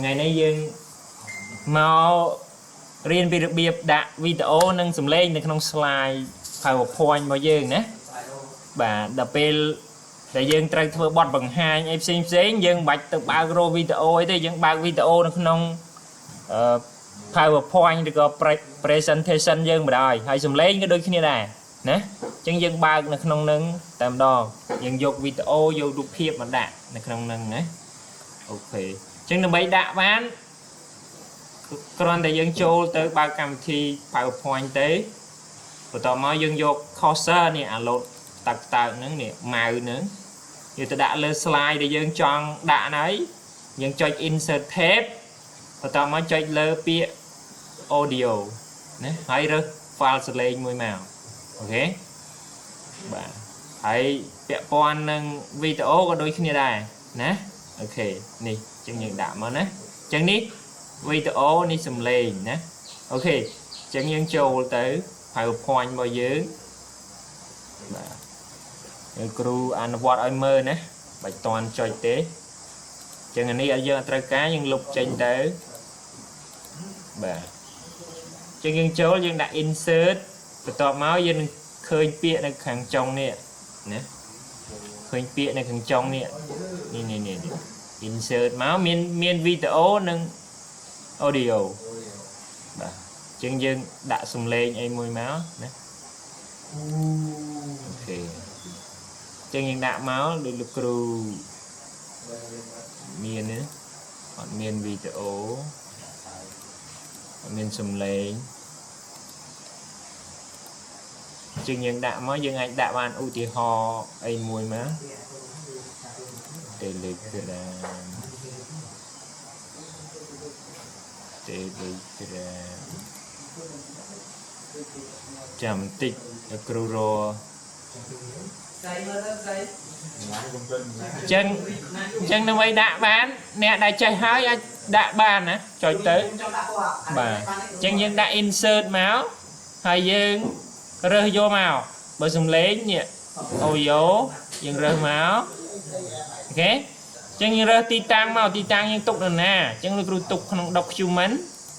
ngày nay dương mau riêng vì được biệp đã video nâng sầm lênในក្នុង slide PowerPoint របស់យើងណាបាទដល់ពេលដែលយើងត្រូវធ្វើបទបង្ហាញអីផ្សេងយើងមិនបាច់ទៅបើករកវីដេអូអីទេយើងបើកវីដេអូនៅក្នុងPowerPoint ឬក៏ presentation យើងបណ្ដោយហើយសំឡេងក៏ដូចគ្នាដែរណាអញ្ចឹងយើងបើកនៅក្នុងនឹងតែម្ដងយើងយកវីដេអូយករូបភាពមកដាក់នៅក្នុងនឹងណាអូខេអញ្ចឹងដើម្បីដាក់បានគ្រាន់តែយើងចូលទៅបើកកម្មវិធី PowerPoint ទេបន្តមកយើងយក cursor នេះអាឡូតតាក់ហ្នឹងនេះម៉ៅហ្នឹងយកទៅដាក់លើ slide ដែលយើងចង់ដាក់ហើយយើងចុច insert tab បន្តមកចុចលើពាក្យ audio ណាហើយរើស file សលេងមួយមកអូខេបាទហើយពាក់ព័ន្ធនឹងវីដេអូក៏ដូចគ្នាដែរណាអូខេនេះអញ្ចឹងយើងដាក់មកណាអញ្ចឹងនេះវីដេអូនេះសំឡេងណាអូខេអញ្ចឹងយើងចូលទៅ PowerPoint របស់យើងបាទគ្រូអនុវត្តឲ្យមើលណាបាច់តន់ចុចទេអញ្ចឹងអានេះឲ្យយើងត្រូវការយើងលុបចេញទៅបាទអញ្ចឹងយើងចូលយើងដាក់ insert បន្ទាប់មកយើងនឹងឃើញពាក្យនៅខាងចុងនេះណាឃើញពាក្យនៅខាងចុងនេះនេះ insert មកមានវីដេអូនិង audio បាទអញ្ចឹងយើងដាក់សំឡេងអីមួយមកណាអូខេអញ្ចឹងយើងដាក់មកដូចលោកគ្រូមានណាអត់មានវីដេអូអត់មានសំឡេងអញ្ចឹងយើងដាក់មកយើងអាចដាក់បានឧទាហរណ៍អីមួយមក Telegram ចាំបន្តិចគ្រូរចឹងដើម្បីដាក់បានអ្នកដែលចេះហើយអាចដាក់បានណាចុចទៅបាទអញ្ចឹងយើងដាក់ insert មកហើយយើងរើសយកមកបើសំឡេងនេះ audio យើងរើសមកអូខេអញ្ចឹងយើងរើសទីតាំងមកទីតាំងយើងទុកនៅណាអញ្ចឹងលោកគ្រូទុកក្នុង document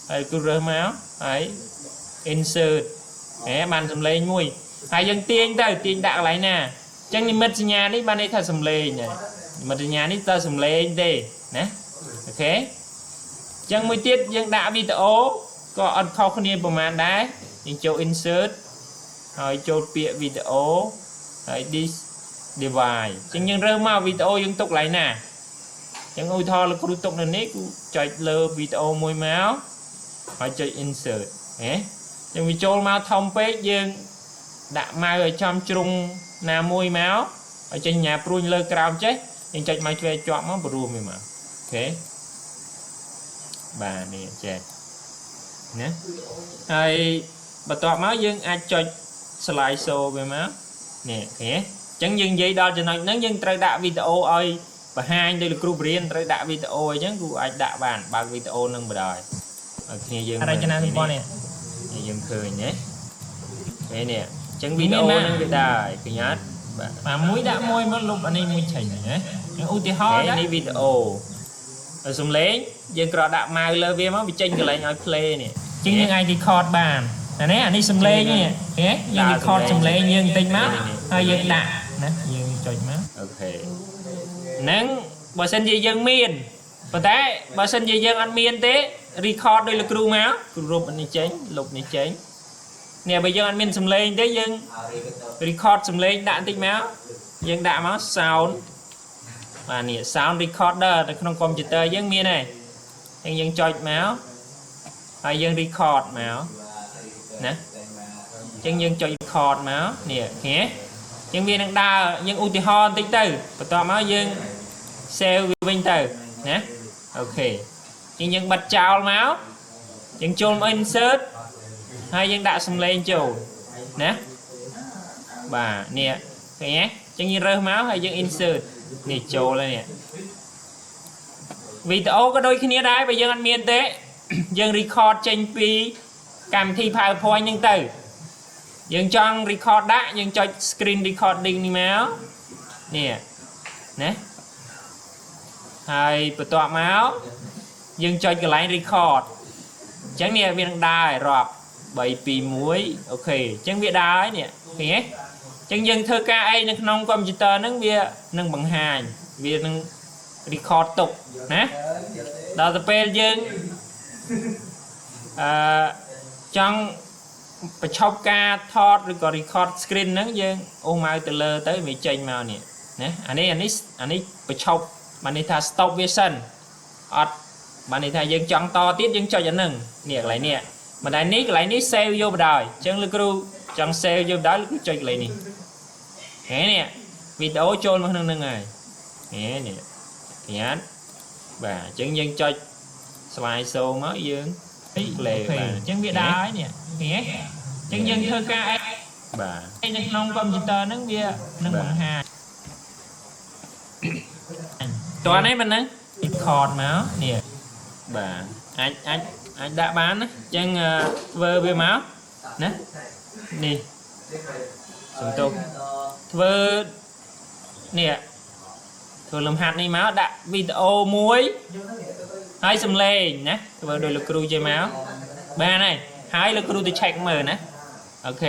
ហើយគ្រូរើសមកហើយ insert បានសំឡេងមួយហើយយើងទាញដាក់កន្លែងណាអញ្ចឹងនិមិត្តសញ្ញានេះបានន័យថាសំឡេងហើយនិមិត្តសញ្ញានេះតើសំឡេងទេណាអូខេអញ្ចឹងមួយទៀតយើងដាក់វីដេអូក៏អត់ខុសគ្នាប្រហែលដែរយើងចូល insert ហើយចូលពាក្យវីដេអូហើយ this device អញ្ចឹងយើងរើសមកវីដេអូយើងទុកកន្លែងណាអញ្ចឹងឧទាហរណ៍លោកគ្រូទុកនៅនេះគឺចុចលើវីដេអូមួយមកហើយចុច insert អញ្ចឹងវាចូលមកធំពេកយើងដាក់ម៉ៅឲ្យចំជ្រុងណាមួយមកឲ្យចេញញ៉ាព្រួញលើក្រោមចេះយើងចុចមកឆ្វេងជាប់មកបរួមវាមកអូខេបាទនេះចេះណាហើយបន្ទាប់មកយើងអាចចុច slide show វាមកនេះឃើញអញ្ចឹងយើងនិយាយដល់ចំណុចហ្នឹងយើងត្រូវដាក់វីដេអូឲ្យបង្ហាញដោយលោកគ្រូបរៀនត្រូវដាក់វីដេអូអញ្ចឹងគូអាចដាក់បានបើកវីដេអូនឹងបណ្ដោយឲ្យគ្នាយើងរចនាសម្ព័ន្ធនេះយើងឃើញណានេះអញ្ចឹងវីដេអូនឹងវាដែរឃើញអត់បាទមួយដាក់មួយមកលុបអានេះមួយឆេញណាឧទាហរណ៍នេះវីដេអូហើយសំឡេងយើងគ្រាន់ដាក់ម៉ៅលើវាមកវាចេញកន្លែងឲ្យ play នេះអញ្ចឹងយើងអាច record បានណាអានេះសំឡេងនេះឃើញយើង record សំឡេងយើងបន្តិចមកហើយយើងដាក់ណាយើងចុចមកអូខេហ្នឹងបើសិនជាយើងមានប៉ុន្តែបើសិនជាយើងអត់មានទេ record ដោយលោកគ្រូមកគ្រូរົບនេះចេញលុបនេះចេញនេះបើយើងអត់មានសំឡេងទេយើង record សំឡេងដាក់បន្តិចមកយើងដាក់មក sound បាទនេះ sound recorder នៅក្នុង computer យើងមានហើយអញ្ចឹងយើងចុចមកហើយយើង record មកណាអញ្ចឹងយើងចុច record មកនេះឃើញអញ្ចឹងវានឹងដើរយើងឧទាហរណ៍បន្តិចទៅបន្ទាប់មកយើង save វាវិញទៅណាអូខេអញ្ចឹងយើងបិទចោលមកយើងចូលមក insert ហើយយើងដាក់សំឡេងចូលណាបាទនេះឃើញទេអញ្ចឹងយើងរើសមកហើយយើង insert នេះចូលហើយនេះវីដេអូក៏ដូចគ្នាដែរបើយើងអត់មានទេយើង record ចេញពីកម្មវិធី PowerPoint ហ្នឹងទៅយើងចង់ record ដាក់យើងចុច screen recording នេះមកនេះណាហើយបន្ទាប់មក dương cho cái lại record chẳng nè viên đài rọp 7 pi muối ok chẳng biết đài nè nghe chẳng dân thơ ca ai nâng nông computer nâng bia nâng bằng hai bia nâng record tục nè đó là bên dân trong phải chọc ca thọt rồi có record screen nâng dân ô mai từ lơ tới bị chênh màu nè nè anh ấy phải chọc mà này tha stop vision ọt mà này tha dân chọn to tiết dân cho dẫn nâng nè lại nè mà lại ní sale vô đời chân lực ru chọn sale vô đó cứ chơi lại nè thế nè video trôn mà nâng nâng này thế nè nhát và chân dân cho slide show mới dương lề và chân việt đá ấy nè nghe chân dân thơ ca ấy bà ai nâng nông computer nâng bia nâng bằng hai toàn ấy mình nâng record máu nè bà anh đã bán á chân vơ bia máu nè đi chúng tôi vơ nè thường làm hạt này máu đã video muối hai xâm lên nhé vơ đôi lực cru chơi máu ba này hai lực cru tôi check mở nè ok